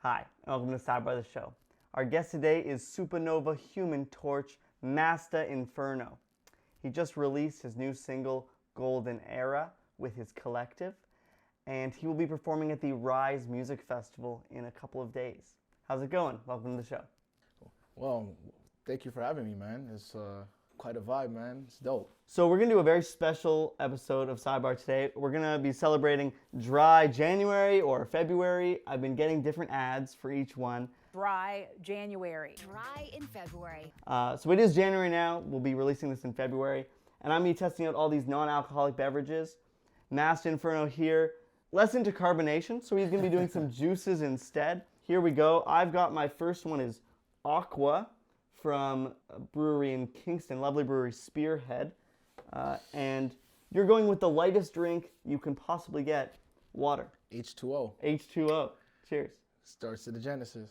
Hi, and welcome to SideBar The Show. Our guest today is Supernova Human Torch Masta Inferno. He just released his new single, Golden Era, with his collective, and he will be performing at the Rise Music Festival in a couple of days. How's it going? Welcome to the show. Well, thank you for having me, man. It's quite a vibe, man. It's dope. So we're going to do a very special episode of Sidebar today. We're going to be celebrating Dry January or February. I've been getting different ads for each one. Dry January. Dry in February. So it is January now. We'll be releasing this in February. And I'm going to be testing out all these non-alcoholic beverages. Masta Inferno here. Less into carbonation, so he's going to be doing some juices instead. Here we go. I've got my first one is Aqua from a brewery in Kingston, lovely brewery, Spearhead. And you're going with the lightest drink you can possibly get, water. H2O. H2O. Cheers. Starts to the Genesis.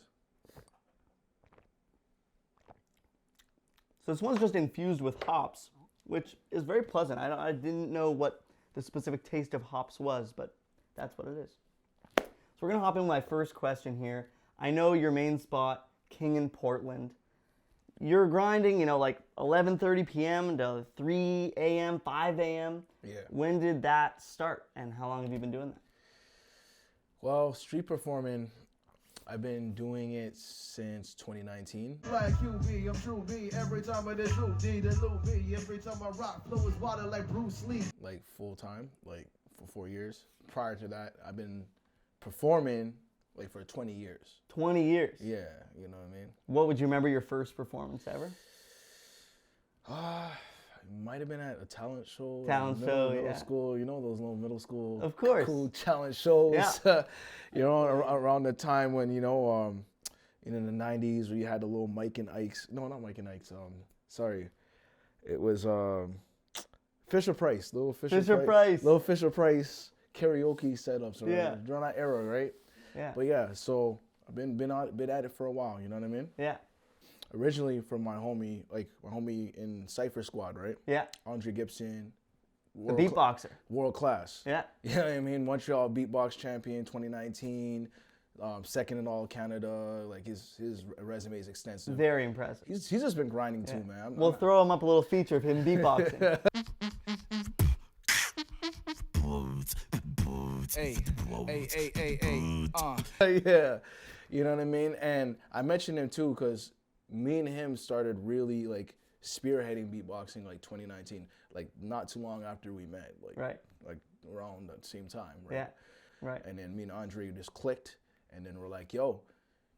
So this one's just infused with hops, which is very pleasant. I didn't know what the specific taste of hops was, but that's what it is. So we're going to hop in with my first question here. I know your main spot, King in Portland. You're grinding, like 11:30 p.m. to 3 a.m., 5 a.m. Yeah. When did that start, and how long have you been doing that? Well, street performing, I've been doing it since 2019. Like QB, I'm true B. Every time I did Drew D, the Lou B. Every time I rock, flow is water like Bruce Lee. Like full time, like for 4 years. Prior to that, I've been performing like for 20 years. 20 years? Yeah, you know what I mean? What would you remember your first performance ever? It might have been at a talent show. Middle school, you know those little middle school. Of course. Cool talent shows. Yeah. Around the time when, in the 90s where you had the little Mike and Ike's. No, not Mike and Ike's. Sorry. It was Fisher Price. Little Fisher Price. Little Fisher Price karaoke setups. Right? Yeah. During that era, right? Yeah. But yeah, so I've been at it for a while, you know what I mean? Yeah. Originally from my homie in Cypher Squad, right? Yeah. Andre Gibson. The beatboxer. World class. Yeah. You know what I mean? Montreal beatbox champion 2019, second in all Canada. Like his resume is extensive. Very impressive. He's just been grinding too, man. We'll throw him up a little feature of him beatboxing. Hey. Yeah. You know what I mean? And I mentioned him too because me and him started really like spearheading beatboxing like 2019, like not too long after we met, like around the same time, right? Yeah, right. And then me and Andre just clicked, and then we're like, yo,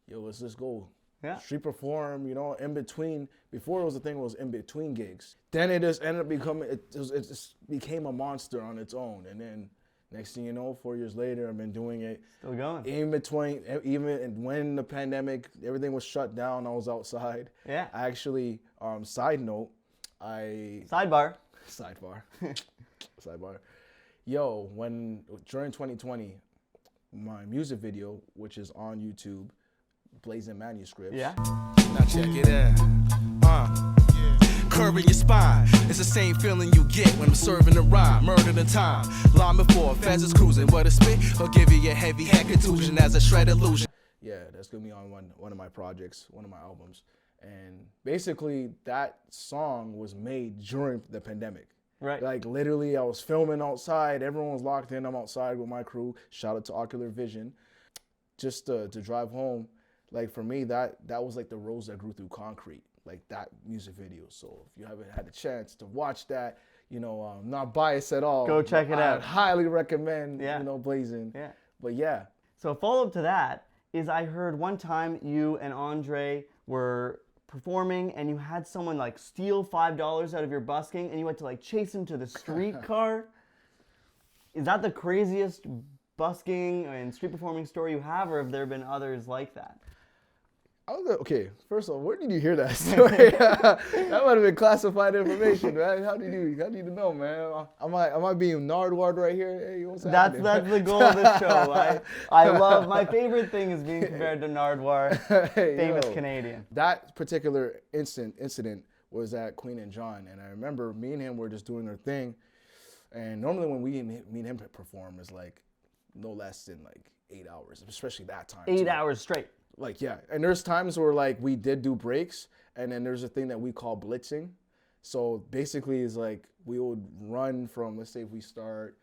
let's just go. Yeah. Street perform, in between. Before it was the thing was in between gigs. Then it just ended up becoming, it just became a monster on its own, and then. Next thing you know, 4 years later, I've been doing it. Still going. In between, even when the pandemic, everything was shut down, I was outside. Yeah. I actually, sidebar. Yo, during 2020, my music video, which is on YouTube, Blazing Manuscripts. Yeah. Now check it out. Curve in your spine. It's the same feeling you get when I'm serving a rhyme. Murder the time. Long before feds is cruising. What a spit will give you a heavy head contusion as a shred illusion. Yeah, that's gonna be on one of my projects, one of my albums. And basically that song was made during the pandemic. Right. Like literally I was filming outside. Everyone was locked in. I'm outside with my crew. Shout out to Ocular Vision. Just to drive home. Like for me, that was like the rose that grew through concrete. Like that music video. So if you haven't had a chance to watch that, not biased at all. Go check it out. I'd highly recommend, Yeah. Blazing. Yeah. But yeah. So a follow-up to that is I heard one time you and Andre were performing and you had someone like steal $5 out of your busking and you had to like chase him to the streetcar. Is that the craziest busking and street performing story you have, or have there been others like that? Okay, first of all, where did you hear that story? That might have been classified information, man. How did you know, man? Am I being Nardward right here? Hey, what's happening? That's the goal of this show. I love, my favorite thing is being compared to Nardwar, famous Canadian. That particular incident was at Queen and John, and I remember me and him were just doing our thing, and normally when me and him perform is like no less than like 8 hours, especially that time. 8 too. hours straight. Like, yeah. And there's times where, like, we did do breaks, and then there's a thing that we call blitzing. So basically, it's like we would run from, let's say if we start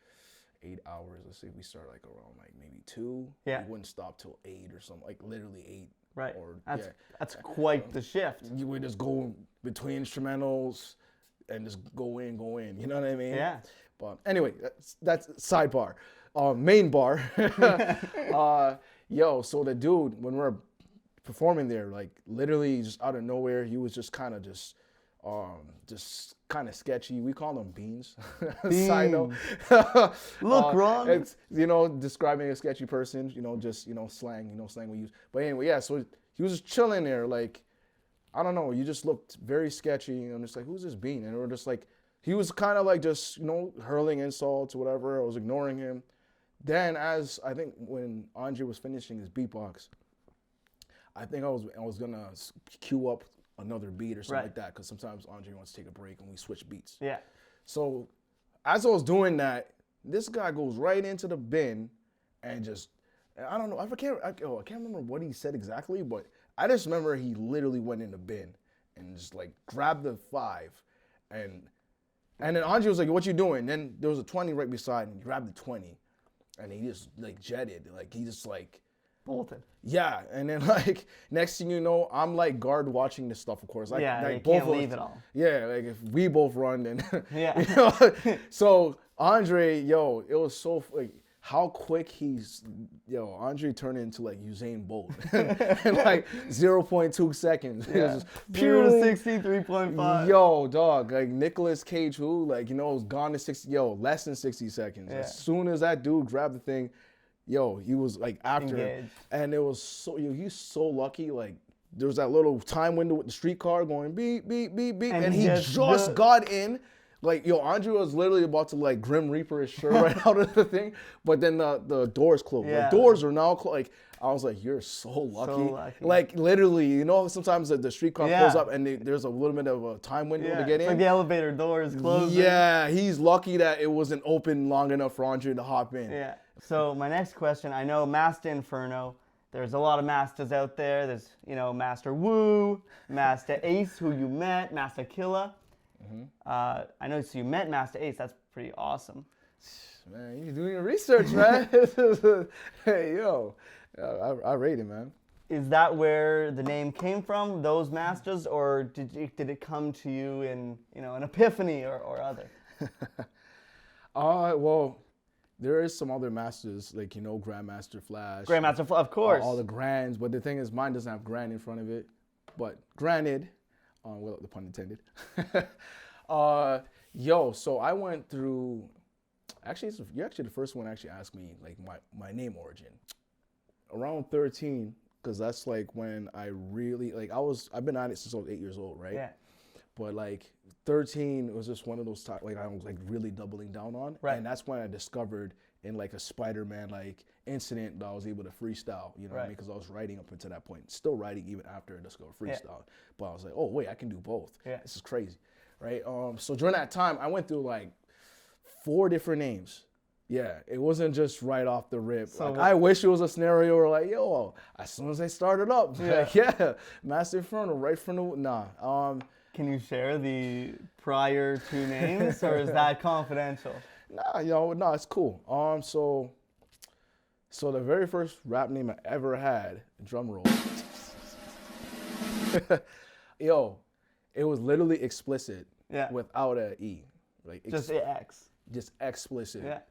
8 hours, let's say we start like around like maybe 2. Yeah. We wouldn't stop till 8 or something, like literally 8. Right. Or, That's quite the shift. You would just go between instrumentals and just go in, you know what I mean? Yeah. But anyway, that's sidebar. Main bar. So the dude, when we're performing there, like literally just out of nowhere, he was just kind of sketchy. We call them beans. Side note. Look, Ron. It's, describing a sketchy person, slang, slang we use. But anyway, yeah, so he was just chilling there, like, I don't know, you just looked very sketchy. And I'm just like, who's this bean? And we're just like, he was kind of like just, hurling insults or whatever. I was ignoring him. Then as, I think when Andre was finishing his beatbox, I think I was gonna cue up another beat or something like that, because sometimes Andre wants to take a break and we switch beats. Yeah. So as I was doing that, this guy goes right into the bin and just, I don't know, I can't remember what he said exactly, but I just remember he literally went in the bin and just like grabbed the 5, and then Andre was like, "What you doing?" Then there was a 20 right beside him. He grabbed the 20, and he just like jetted, like he just like bolted. Yeah, and then like next thing you know, I'm like guard watching this stuff, of course. Like, yeah, like you both can't of leave us, it all. Yeah, like if we both run, then yeah. So Andre, it was so like how quick Andre turned into like Usain Bolt in like 0.2 seconds. Yeah. It was just 0 to 60, 3.5. Yo, dog, like Nicolas Cage, who like was gone to 60, less than 60 seconds. Yeah. As soon as that dude grabbed the thing, he was like after him. Engaged. And it was so, he's so lucky. Like there was that little time window with the streetcar going beep, beep, beep, beep. And he just got in. Like, Andre was literally about to like Grim Reaper his shirt right out of the thing. But then the doors closed. Yeah. The doors are now closed. Like, I was like, you're so lucky. So lucky. Like literally, sometimes the streetcar Yeah. pulls up and there's a little bit of a time window to get It's in. like the elevator doors closed. Yeah, he's lucky that it wasn't open long enough for Andre to hop in. Yeah. So my next question, I know Masta Inferno. There's a lot of Mastas out there. There's, Master Wu, Masta Ace, who you met, Masta Killa. I know, so you met Masta Ace. That's pretty awesome. Man, you're doing your research, man. Hey, I rate it, man. Is that where the name came from, those Mastas, or did it come to you in, an epiphany or other? Well, there is some other masters, like, Grandmaster Flash. Grandmaster Flash, of course. All the grands, but the thing is, mine doesn't have grand in front of it. But granted, well, the pun intended. So I went through, actually, you're actually the first one to actually ask me, like, my name origin. Around 13, because that's, like, when I really, like, I've been on it since I was 8 years old, right? Yeah. But, like, 13 was just one of those times, like, I was, like, really doubling down on. Right. And that's when I discovered in, like, a Spider-Man, like, incident that I was able to freestyle, what I mean? Because I was writing up until that point. Still writing even after I discovered freestyle. Yeah. But I was like, oh, wait, I can do both. Yeah. This is crazy, right? So during that time, I went through, like, 4 different names. Yeah, it wasn't just right off the rip. So like, I wish it was a scenario where like, as soon as I started up, Masta Inferno, right from the, nah. Can you share the prior 2 names, or is that confidential? Nah, it's cool. So the very first rap name I ever had, drum roll. It was literally explicit without an E. Like just X. Just explicit. Yeah,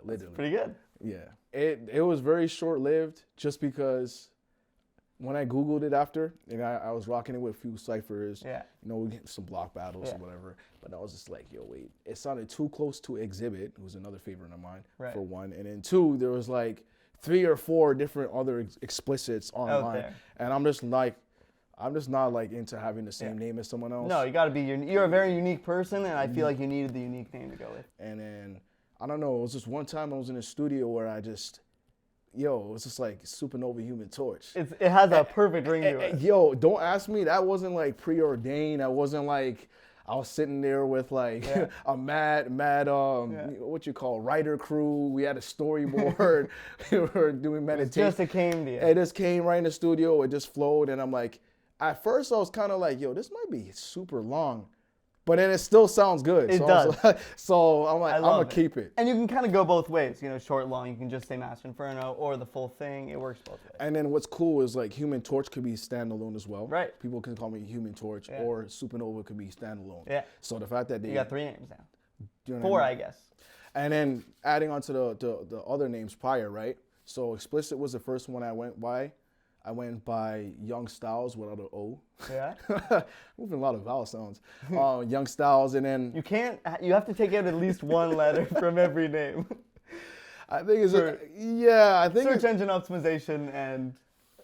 literally. That's pretty good. Yeah. It was very short-lived just because when I Googled it after, and I was rocking it with a few ciphers, we get some block battles or whatever, but I was just like, wait, it sounded too close to Exhibit, who's another favorite of mine, for one, and then 2, there was like 3 or 4 different other explicits online, and I'm just not like into having the same name as someone else. No, you gotta be, you're a very unique person, and I feel like you needed the unique name to go with. And then, I don't know, it was just one time I was in a studio where it was just like Supernova Human Torch. It has a perfect ring to it. Don't ask me, that wasn't like preordained. I wasn't like, I was sitting there with like a mad, what you call writer crew. We had a storyboard. We were doing meditation. It came to you. It just came right in the studio. It just flowed, and I'm like, at first I was kind of like, yo, this might be super long, but then it still sounds good. It does. So I'm like, I'm gonna keep it. And you can kind of go both ways. You know, short, long. You can just say Masta Inferno or the full thing. It works both ways. And then what's cool is like Human Torch could be standalone as well. Right. People can call me Human Torch, or Supernova could be standalone. Yeah. So the fact that You got 3 names now. you know 4, what I I mean? guess. And then adding on to the other names prior, right? So Explicit was the first one I went by. I went by Young Styles without an O. Yeah. Moving a lot of vowel sounds. Young Styles, and then You have to take out at least one letter from every name. I think it's I think Search engine optimization and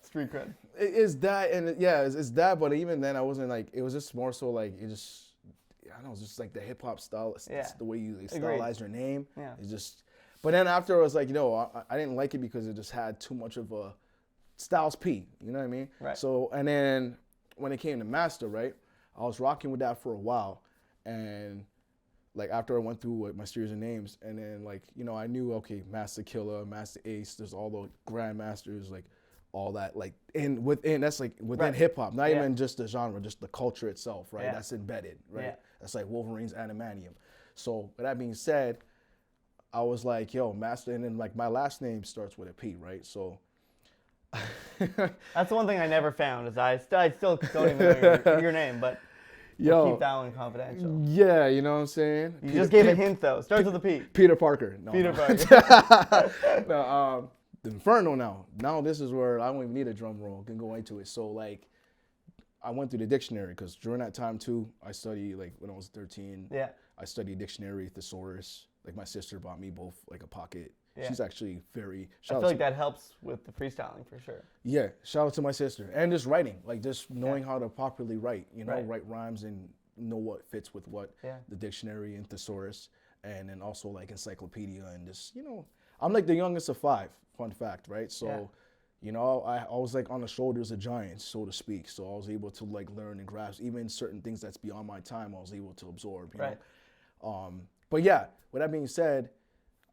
street cred. it's that, and it's that. But even then, I wasn't like, it was just more so like it just, I don't know, it's just like the hip hop style. It's the way you stylize your name. Yeah. It's just. But then after I was like, I didn't like it because it just had too much of a Styles P. You know what I mean? Right. So and then when it came to Masta, right, I was rocking with that for a while, and like after I went through my series of names, and then like I knew, okay, Masta Killa, Masta Ace, there's all the Grandmasters, like all that, like that's like within hip hop, not even just the genre, just the culture itself, right? That's embedded, right? Yeah. That's like Wolverine's Animanium. So with that being said, I was like, yo, Masta, and then like my last name starts with a P, right? So That's the one thing I never found is I still don't even know your name, but we'll keep that one confidential. Yeah, you know what I'm saying? You just gave a hint though. Starts with a P. Peter Parker. No, Peter Parker. The Inferno now. Now this is where I don't even need a drum roll. I can go into it. So like, I went through the dictionary because during that time too, I studied like when I was 13. Yeah. I studied dictionary, thesaurus. Like my sister bought me both like a pocket. Yeah. She's actually very. I feel like that helps with the freestyling for sure. Yeah, shout out to my sister. And just writing, like just knowing how to properly write, write rhymes and know what fits with what, the dictionary and thesaurus, and then also like encyclopedia and just, I'm like the youngest of 5, fun fact, right? So, I was like on the shoulders of giants, so to speak. So I was able to like learn and grasp even certain things that's beyond my time, I was able to absorb, you know? But yeah, with that being said,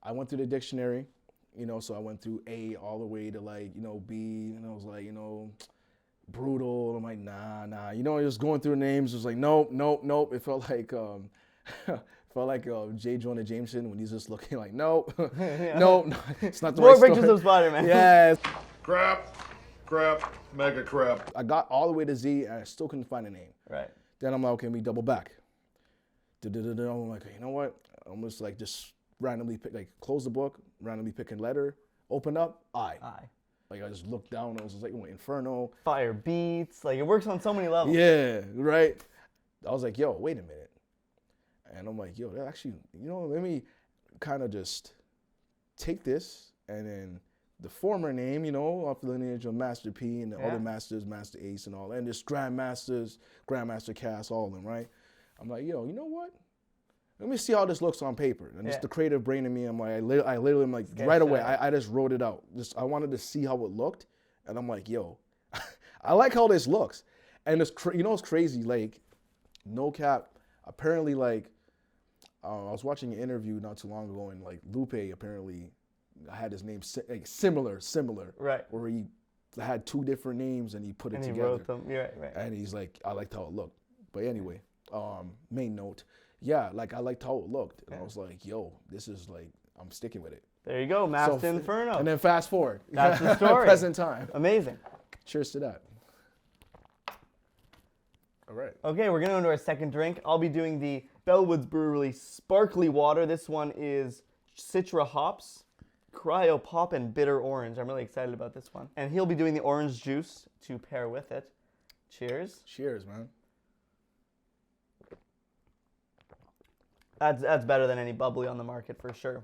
I went through the dictionary, so I went through A all the way to like, B, and I was like, brutal. I'm like, nah. Just going through names, it was like, nope. It felt like J. Jonah Jameson when he's just looking like, nope, no, it's not the More right pictures of Spider-Man. Yeah. Crap, mega crap. I got all the way to Z and I still couldn't find a name. Right. Then I'm like, okay, let me double back. I'm like, you know what? I'm just randomly pick, like close the book, randomly pick a letter, open up, I. Like I just looked down and I was just like, Inferno. Fire beats, like it works on so many levels. Yeah, right. I was like, yo, wait a minute. And I'm like, yo, that actually, let me kind of just take this and then the former name, off the lineage of Master P and the other masters, Master Ace and all that, and just Grandmasters, Grandmaster Cass, all of them, right? I'm like, yo, you know what? Let me see how this looks on paper. And just the creative brain in me, I'm like, I literally am like, right away, I just wrote it out. I wanted to see how it looked. And I'm like, yo, I like how this looks. And it's, it's crazy, like, no cap, apparently like, I was watching an interview not too long ago and like Lupe apparently had his name like similar. Right. Where he had 2 different names and he put it and together. He wrote them, right. And he's like, I liked how it looked. But anyway, main note. Yeah, like I liked how it looked. And I was like, yo, this is like, I'm sticking with it. There you go, Masta Inferno. And then fast forward. That's the story. Present time. Amazing. Cheers to that. All right. Okay, we're gonna go into our second drink. I'll be doing the Bellwoods Brewery Sparkly Water. This one is Citra hops, Cryo Pop, and Bitter Orange. I'm really excited about this one. And he'll be doing the orange juice to pair with it. Cheers. Cheers, man. That's better than any bubbly on the market for sure.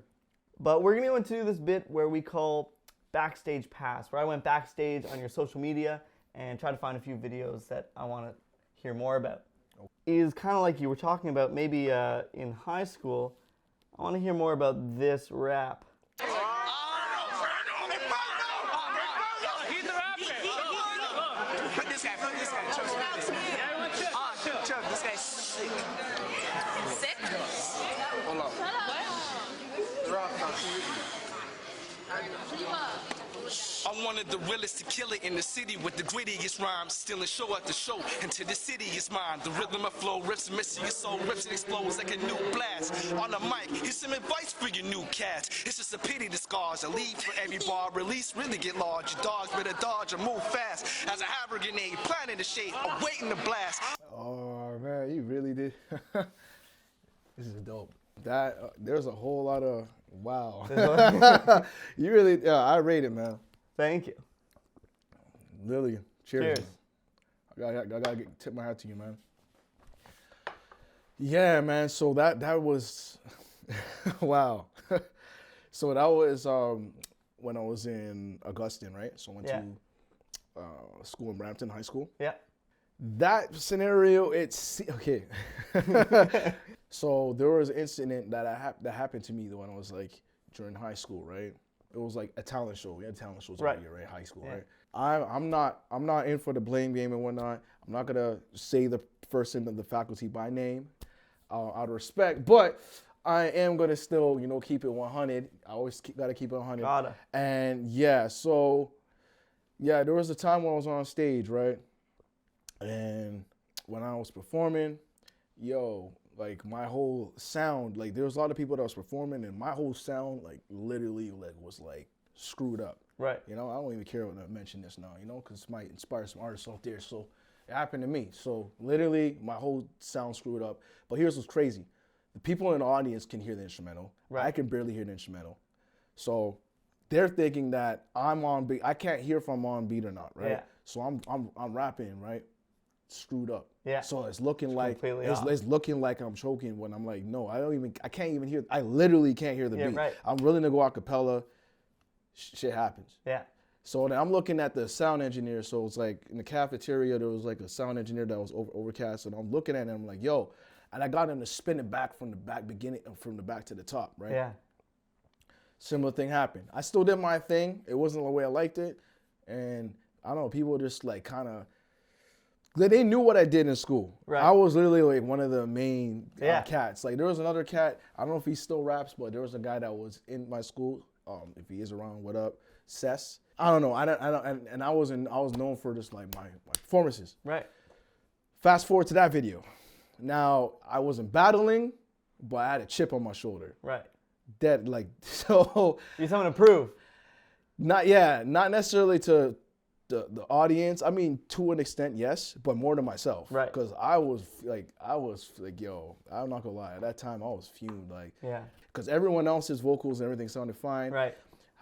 But we're gonna go into this bit where we call Backstage Pass, where I went backstage on your social media and try to find a few videos that I want to hear more about. Is kind of like you were talking about maybe in high school. I want to hear more about this rap. one of the realest to kill it in the city with the grittiest rhymes. Stealing show after show until the city is mine. The rhythm of flow rips, missing your soul, rips and explodes like a new blast. On the mic, here's some advice for your new cats. It's just a pity the scars are leave for every bar. Release really get large. Your dogs better dodge or move fast. As a hammer grenade, planting the shade, awaiting the blast. Oh man, you really did. This is dope. That there's a whole lot of wow. You really, yeah, I rate it, man. Thank you. Lily, cheers. Cheers. I gotta tip my hat to you, man. Yeah, man. So that was wow. So that was when I was in Augustine, right? So I went to school in Brampton High School. Yeah. That scenario, it's okay. So there was an incident that happened to me when I was like during high school, right? It was like a talent show. We had talent shows every year, right? High school, right? I'm not in for the blame game and whatnot. I'm not gonna say the person of the faculty by name, out of respect, but I am gonna still, keep it 100. I always gotta keep it 100. Gotta. And yeah, so yeah, there was a time when I was on stage, right? And when I was performing, like my whole sound, like there was a lot of people that was performing, and my whole sound, like literally, like was like screwed up. Right. I don't even care when I mention this now, because it might inspire some artists out there. So it happened to me. So literally, my whole sound screwed up. But here's what's crazy: the people in the audience can hear the instrumental. Right. I can barely hear the instrumental. So they're thinking that I'm on beat. I can't hear if I'm on beat or not, right? Yeah. So I'm rapping, right? Screwed up. Yeah. So it's looking like off. it's looking like I'm choking when I'm like, no, I can't even hear. I literally can't hear the beat. Right. I'm willing to go a cappella. Shit happens. Yeah. So then I'm looking at the sound engineer. So it's like in the cafeteria, there was like a sound engineer that was overcast, and I'm looking at him, I'm like, yo, and I got him to spin it back from the back to the top, right? Yeah. Similar thing happened. I still did my thing. It wasn't the way I liked it, and I don't know, people just like kind of. They knew what I did in school. Right. I was literally like one of the main Yeah. cats. Like there was another cat. I don't know if he still raps, but there was a guy that was in my school. If he is around, what up, Cess? I don't know. I don't. And I was known for just like my performances. Right. Fast forward to that video. Now I wasn't battling, but I had a chip on my shoulder. Right. Dead like so. You have something to prove. Not necessarily to the audience. I mean, to an extent, yes, but more to myself. Right. Because I was like, yo, I'm not gonna lie. At that time, I was fumed. Like, Yeah. because everyone else's vocals and everything sounded fine. Right.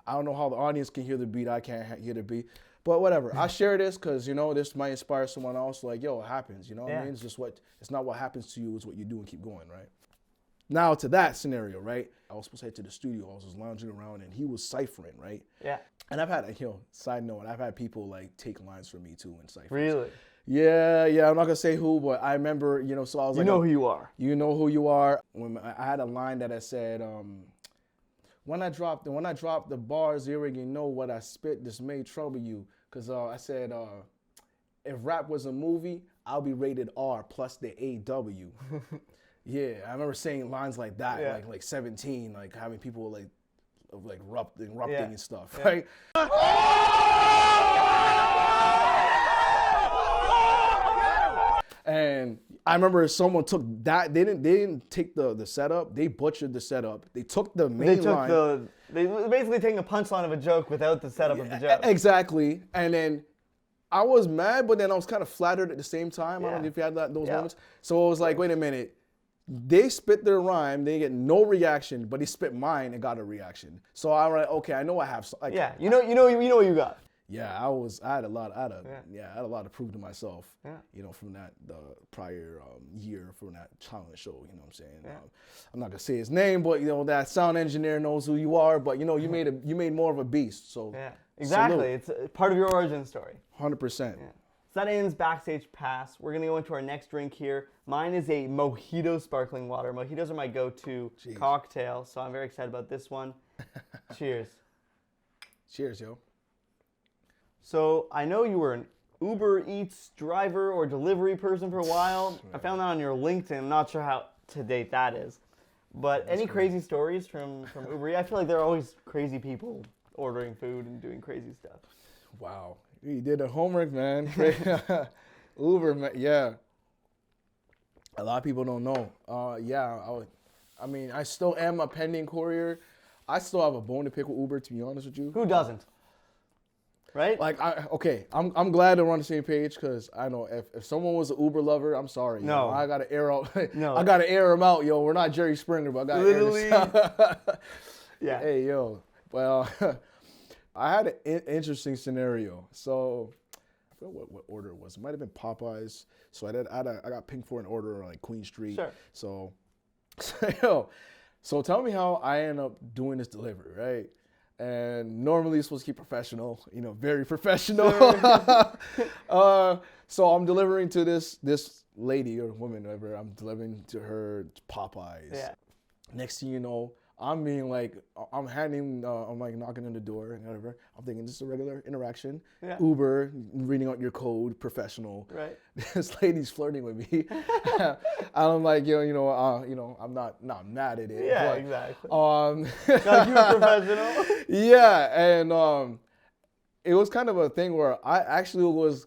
I don't know how the audience can hear the beat. I can't hear the beat. But whatever. I share this because, this might inspire someone else. Like, yo, it happens. You know what I mean? It's just it's not what happens to you, it's what you do and keep going, right? Now to that scenario, right? I was supposed to head to the studio. I was just lounging around and he was ciphering, right? Yeah. And I've had, side note, I've had people like take lines from me too in ciphers. Really? Yeah. I'm not gonna say who, but I remember, so I was like, You know who you are. You know who you are. When I had a line that I said, when I drop the bars, you already know what I spit. This may trouble you, cause I said, if rap was a movie, I'll be rated R plus the AW. Yeah, I remember saying lines like that, like 17, like having people like erupting and stuff, right? And I remember someone took that. They didn't take the setup. They butchered the setup. They took the main line. They basically taking a punchline of a joke without the setup of the joke. Exactly. And then I was mad, but then I was kind of flattered at the same time. I don't know if you had those moments. So I was like, wait a minute. They spit their rhyme, they get no reaction, but he spit mine and got a reaction. So I'm like, okay, I know I have. Like, you know what you got. Yeah, I had a lot to prove to myself. Yeah. From that prior year from that talent show. You know what I'm saying? Yeah. I'm not gonna say his name, but that sound engineer knows who you are. But you made more of a beast. So yeah, exactly. Salute. It's part of your origin story. 100%. Yeah. So that ends Backstage Pass. We're going to go into our next drink here. Mine is a mojito sparkling water. Mojitos are my go-to cocktail, so I'm very excited about this one. Cheers. Cheers, yo. So I know you were an UberEats driver or delivery person for a while. I found that on your LinkedIn. I'm not sure how to date that is. But any crazy stories from Uber Eats? I feel like there are always crazy people ordering food and doing crazy stuff. Wow. You did the homework, man. Uber, man. Yeah. A lot of people don't know. I mean, I still am a pending courier. I still have a bone to pick with Uber, to be honest with you. Who doesn't? Right? Like, I'm glad that we're on the same page, because I know if someone was an Uber lover, I'm sorry. No. You know, I gotta air out. No. I gotta air them out, yo. We're not Jerry Springer, but I gotta Literally. air this out. Yeah. Hey, yo. Well, I had an interesting scenario. So, I forgot what order it was. It might have been Popeyes. So I got pinged for an order on like Queen Street. Sure. So tell me how I end up doing this delivery, right? And normally you're supposed to keep professional, you know, very professional. So I'm delivering to this lady or woman, whatever. I'm delivering to her Popeyes. Yeah. Next thing you know, I'm being like, I'm like knocking on the door and whatever. I'm thinking this is a regular interaction. Yeah. Uber, reading out your code, professional. Right. This lady's flirting with me. I'm like, I'm not mad at it. Yeah, but, exactly. Gotta keep it professional. Yeah, and it was kind of a thing where I actually was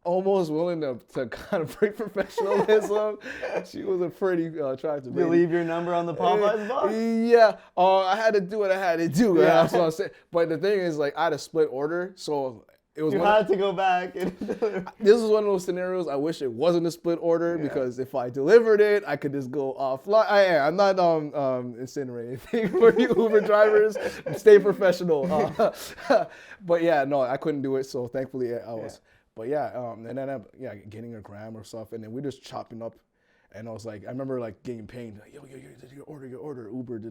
almost willing to kind of break professionalism. She was a pretty attractive You lady. leave your number on the Popeyes box? Yeah, I had to do what I had to do. Yeah. That's what I'm saying. But the thing is, like, I had a split order, so it was. You had to go back. This is one of those scenarios. I wish it wasn't a split order, because if I delivered it, I could just go offline. I'm not incinerating anything for you Uber drivers. Stay professional. But yeah, no, I couldn't do it. So thankfully, I was. But yeah, and then I'm getting a gram or stuff, and then we're just chopping up. And I was like, I remember like getting paid. Like, yo, your order, Uber,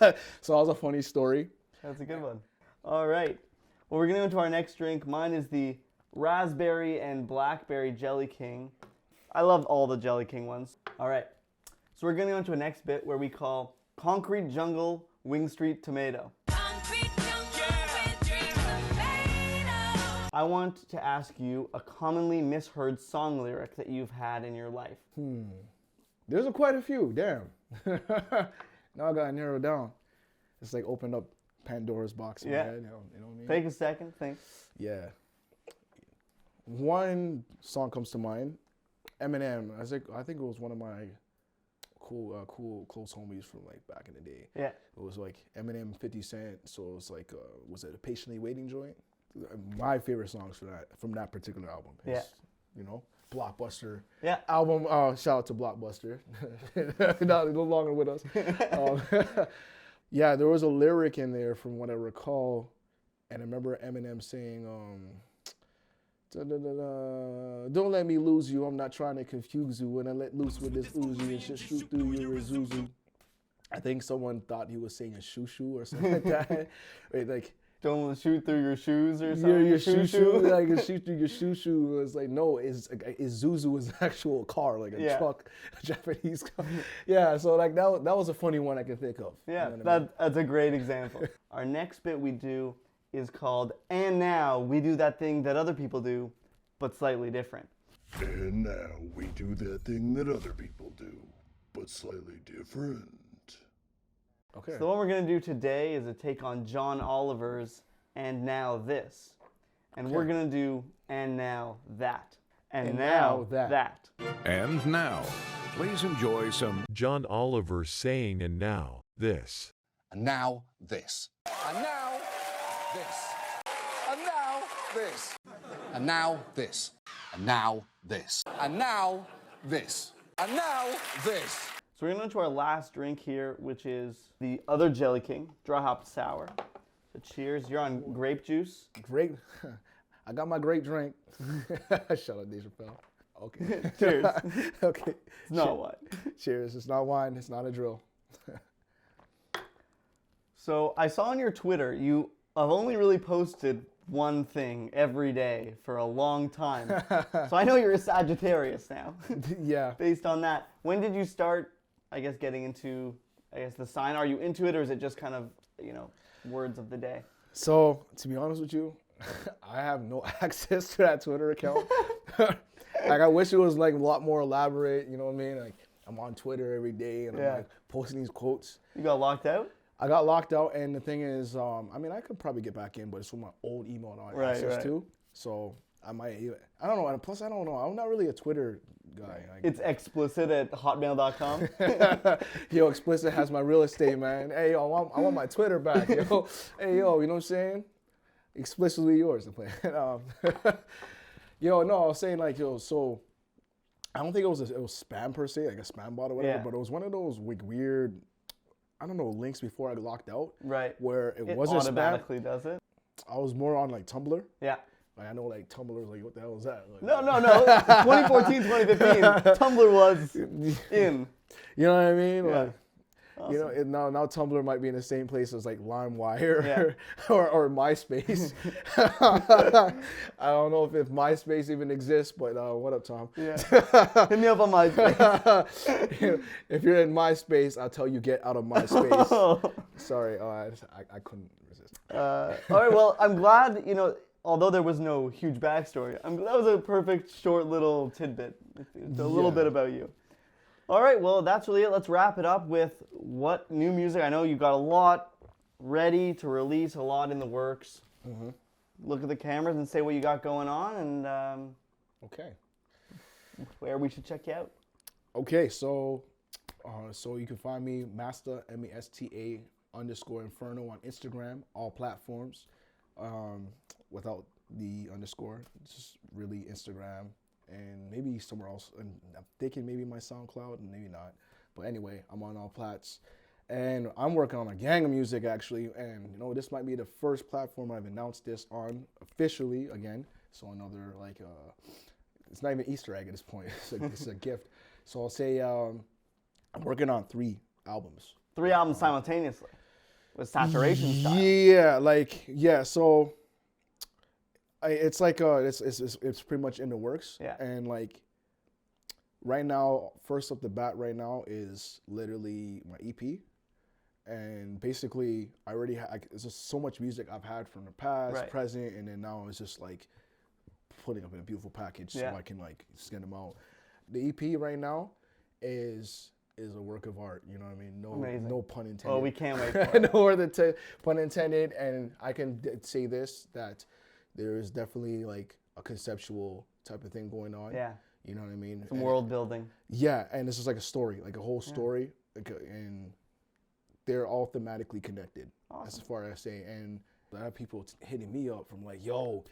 Yeah. So that was a funny story. That's a good one. All right. Well, we're going to go into our next drink. Mine is the Raspberry and Blackberry Jelly King. I love all the Jelly King ones. All right. So we're going to go into a next bit where we call Concrete Jungle Wing Street Tomato. I want to ask you a commonly misheard song lyric that you've had in your life. There's quite a few. Damn. Now I gotta narrow down. It's like opened up Pandora's box in my head. You know what I mean? Take a second, think. Yeah. One song comes to mind. Eminem. I think it was one of my cool close homies from like back in the day. Yeah. It was like Eminem, 50 Cent. So it was like, was it a Patiently Waiting joint? My favorite songs from that particular album is, Blockbuster. Yeah. Album, shout out to Blockbuster. No longer with us. Yeah, there was a lyric in there from what I recall, and I remember Eminem saying, don't let me lose you, I'm not trying to confuse you. When I let loose with this Uzi, it's just shoot through your Isuzu. I think someone thought he was saying a shoo-shoo or something like that. Right, like, don't shoot through your shoes or something. Your shoo-shoo, like a shoot through your shoo-shoo. It's like, no, Zuzu is an actual car, like a truck, a Japanese car. Yeah, so like that was a funny one I can think of. Yeah, you know what I mean? that's a great example. Our next bit we do is called And Now We Do That Thing That Other People Do, but slightly different. And now we do that thing that other people do, but slightly different. Okay. So what we're going to do today is a take on John Oliver's And Now This. And we're going to do And Now That. And now that. And now, please enjoy some John Oliver saying and now this. And now this. And now this. And now this. And now this. And now this. And now this. And now this. So we're going to go to our last drink here, which is the other Jelly King, Dry Hop Sour. So cheers. You're on grape juice. Grape. I got my grape drink. Shout out Dave Chappelle. Okay. Cheers. Okay. It's not wine. Cheers. It's not wine. It's not a drill. So I saw on your Twitter, you have only really posted one thing every day for a long time. So I know you're a Sagittarius now. Yeah. Based on that, when did you start, I guess, getting into, the sign? Are you into it, or is it just kind of, words of the day? So, to be honest with you, I have no access to that Twitter account. Like, I wish it was like a lot more elaborate, you know what I mean? Like, I'm on Twitter every day and I'm like posting these quotes. You got locked out? I got locked out, and the thing is, I mean, I could probably get back in, but it's from my old email and I have access to. So I might even, I don't know. And plus, I don't know. I'm not really a Twitter guy. It's explicit at hotmail.com. Yo, explicit has my real estate, man. Hey, yo, I want my Twitter back, yo. Hey, yo, you know what I'm saying? Explicitly yours. Yo, no, I was saying like, yo, so I don't think it was spam per se, like a spam bot or whatever, but it was one of those like weird, I don't know, links before I locked out. Right. Where it wasn't automatically spam. does it. I was more on like Tumblr. Yeah. Like I know like Tumblr was like, what the hell is that? Like, No. 2014, 2015, Tumblr was in. You know what I mean? Yeah. Like, Awesome. you know, now Tumblr might be in the same place as like LimeWire or MySpace. I don't know if MySpace even exists, but what up, Tom? Yeah. Hit me up on MySpace. If you're in MySpace, I'll tell you get out of MySpace. Sorry, I couldn't resist. All right, well, I'm glad, although there was no huge backstory, that was a perfect short little tidbit. It's a little bit about you. All right, well, that's really it. Let's wrap it up with what new music. I know you got a lot ready to release, a lot in the works. Mm-hmm. Look at the cameras and say what you got going on and okay, where we should check you out. Okay, so you can find me Masta MESTA _Inferno on Instagram, all platforms, without the underscore. It's just really Instagram. And maybe somewhere else. And I'm thinking maybe my SoundCloud, and maybe not. But anyway, I'm on all plats. And I'm working on a gang of music, actually. And, this might be the first platform I've announced this on officially again. So another, it's not even Easter egg at this point. It's a gift. So I'll say I'm working on 3 albums. 3 albums simultaneously with saturation style. Yeah, so... It's like it's pretty much in the works. Yeah. And right now, first up the bat right now is literally my EP. And basically, I already it's just so much music I've had from the past, present, and then now it's just putting up in a beautiful package so I can send them out. The EP right now is a work of art. You know what I mean? No pun intended. Oh, we can't wait for it. No other pun intended. And I can say this, that there is definitely a conceptual type of thing going on. Yeah. You know what I mean? Some world building. Yeah, and it's just a story, a whole story, and they're all thematically connected. Awesome. As far as say, and a lot of people hitting me up from yo,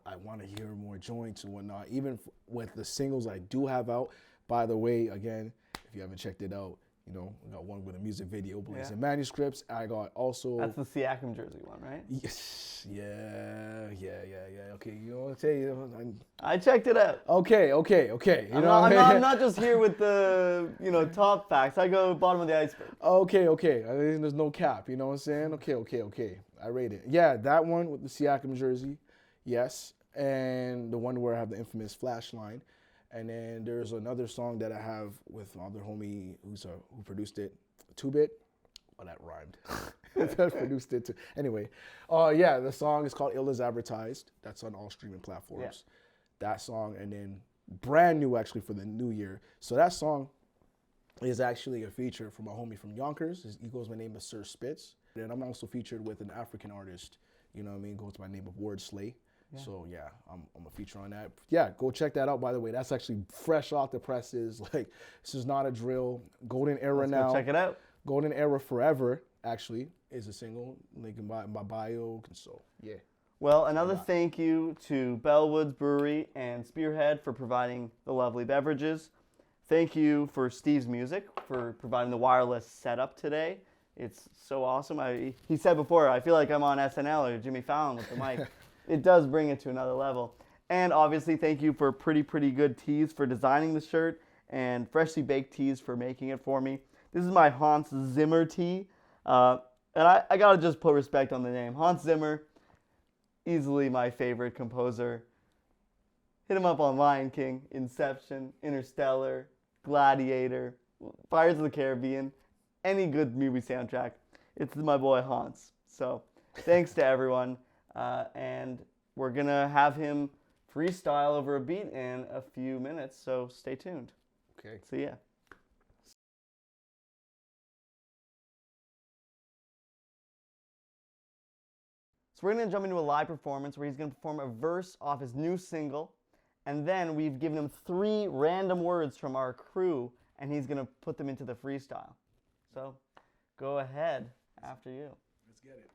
I want to hear more joints and whatnot. Even with the singles I do have out. By the way, again, if you haven't checked it out, I got one with a music video, Blazing Manuscripts. I got also... That's the Siakam jersey one, right? Yes. Yeah. Okay, I'll tell you. I checked it out. Okay. I'm not just here with the, top facts. I go bottom of the iceberg. Okay. I mean, there's no cap, you know what I'm saying? Okay. I rate it. Yeah, that one with the Siakam jersey, yes. And the one where I have the infamous flash line. And then there's another song that I have with my other homie who produced it, 2-Bit. Oh, that rhymed. That produced it too. Anyway, the song is called Ill As Advertised. That's on all streaming platforms. Yeah. That song, and then brand new actually for the new year. So that song is actually a feature from a homie from Yonkers. He goes by the name of Sir Spitz. And I'm also featured with an African artist, you know what I mean, goes by the name of Word Slay. Yeah. So yeah, I'm a feature on that. Yeah, go check that out. By the way, that's actually fresh off the presses. This is not a drill. Golden Era now. Go check it out. Golden Era Forever actually is a single. Link in my bio. So yeah. Well, another thank you to Bellwoods Brewery and Spearhead for providing the lovely beverages. Thank you for Steve's Music for providing the wireless setup today. It's so awesome. He said before, I feel like I'm on SNL or Jimmy Fallon with the mic. It does bring it to another level. And obviously, thank you for Pretty Good Tees for designing the shirt and Freshly Baked Tees for making it for me. This is my Hans Zimmer tee. And I got to just put respect on the name. Hans Zimmer, easily my favorite composer. Hit him up on Lion King, Inception, Interstellar, Gladiator, Pirates of the Caribbean, any good movie soundtrack. It's my boy Hans. So thanks to everyone. And we're going to have him freestyle over a beat in a few minutes, so stay tuned. Okay. See ya. So we're going to jump into a live performance where he's going to perform a verse off his new single, and then we've given him 3 random words from our crew, and he's going to put them into the freestyle. So go ahead, after you. Let's get it.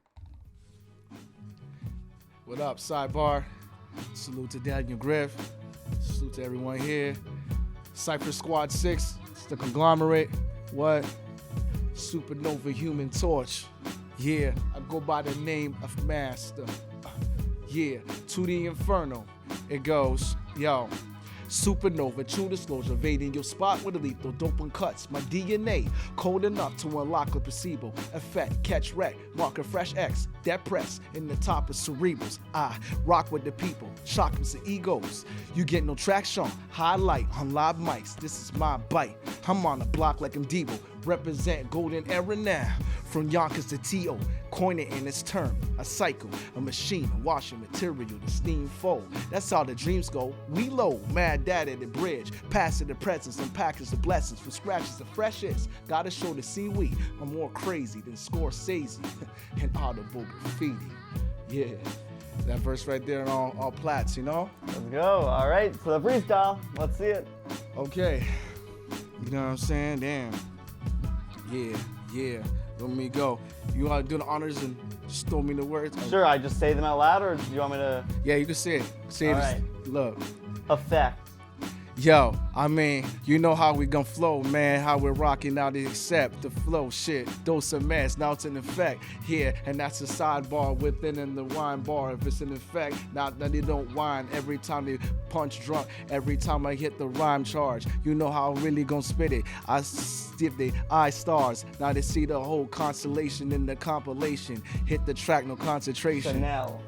What up, Sidebar? Salute to Daniel Griff. Salute to everyone here. Cypher Squad 6. It's the conglomerate. What? Supernova Human Torch. Yeah, I go by the name of Master. Yeah, to the Inferno. It goes, yo. Supernova, true disclosure, evading your spot with a lethal dope and cuts. My DNA, cold enough to unlock a placebo effect. Catch wreck, mark a fresh X, dead press in the top of cerebrals. I rock with the people, shock them to egos. You get no traction, highlight on live mics. This is my bite. I'm on the block like I'm Debo, represent golden era now. From Yonkers to T.O., coin it in its term. A cycle, a machine, a washing material, the steam fold. That's how the dreams go. We low, mad dad at the bridge. Passing the presents and package the blessings. For scratches the freshest. Gotta show the seaweed. I'm more crazy than Scorsese and audible graffiti. Yeah, that verse right there on all plats, you know? Let's go. All right, for the freestyle, let's see it. Okay. You know what I'm saying? Damn. Yeah. Let me go. You want to do the honors and just throw me the words? Sure, I just say them out loud, or do you want me to? Yeah, you can say it. Say it. All right. Look. Effect. Yo, I mean, you know how we gon' flow, man. How we're rocking out the accept the flow shit. Dose of mess, now it's in effect. Here, and that's a sidebar within in the wine bar. If it's in effect, now that they don't whine every time they punch drunk. Every time I hit the rhyme charge, you know how I really gon' spit it. I stiff the eye stars. Now they see the whole constellation in the compilation. Hit the track, no concentration. Chanel.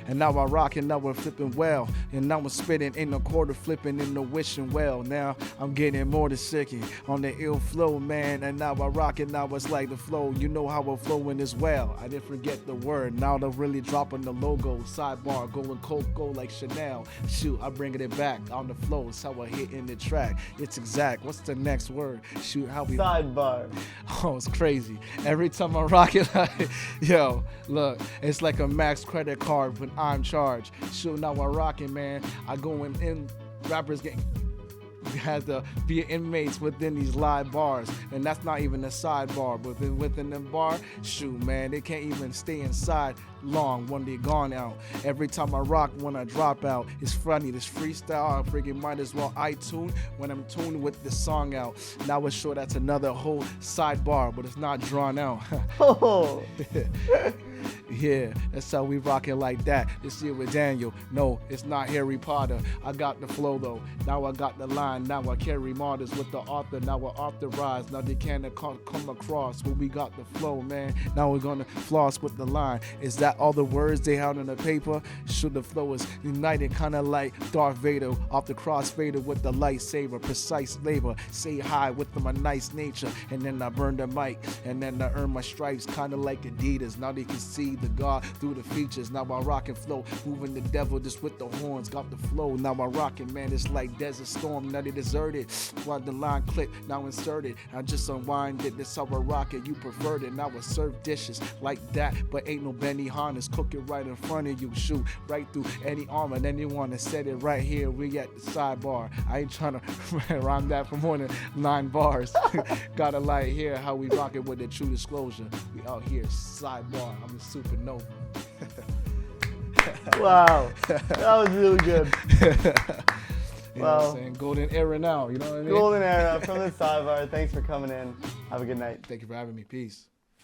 And now I rock and now we're flipping well. And now I'm spitting in the quarter, flipping in the wishing well. Now I'm getting more than sicky on the ill flow, man. And now I rock it, now it's like the flow. You know how we're flowing as well. I didn't forget the word. Now they're really dropping the logo. Sidebar, going Coco like Chanel. Shoot, I'm bringing it back on the flow. It's how I hit in the track. It's exact. What's the next word? Shoot, how we... Sidebar. Oh, it's crazy. Every time I rock it, like, yo, look, it's like a max credit card when I'm charged. Shoot, now I rocking, man. I go in rappers getting had to be inmates within these live bars, and that's not even a sidebar. But within the bar, shoot, man, they can't even stay inside long when they gone out. Every time I rock, when I drop out, it's funny. This freestyle, I freaking might as well iTune when I'm tuned with the song out. Now it's sure that's another whole sidebar, but it's not drawn out. Oh. Yeah, that's how we rock it like that. This year with Daniel. No, it's not Harry Potter. I got the flow though. Now I got the line. Now I carry martyrs with the author. Now I authorize. Now they can't come across when we got the flow, man. Now we're gonna floss with the line. Is that all the words they had on the paper? Should the flow is united, kinda like Darth Vader off the crossfader with the lightsaber. Precise labor. Say hi with my nice nature. And then I burn the mic. And then I earn my stripes, kinda like Adidas. Now they can see the God through the features. Now I rock and flow, moving the devil just with the horns. Got the flow, now I rockin', man. It's like Desert Storm, now they deserted. While the line clip, now inserted. I just unwind it, this how I rock it. You preferred it, now I serve dishes like that. But ain't no Benny Hannes, cook it right in front of you. Shoot right through any armor. Then you wanna set it right here. We at the sidebar. I ain't trying to rhyme that for more than 9 bars. Gotta like hear how we rock it with the true disclosure. We out here, sidebar. I'm a supernova. Wow, that was really good. You know what I'm saying? Golden era now, you know what I mean? Golden era from the sidebar. Thanks for coming in. Have a good night. Thank you for having me. Peace.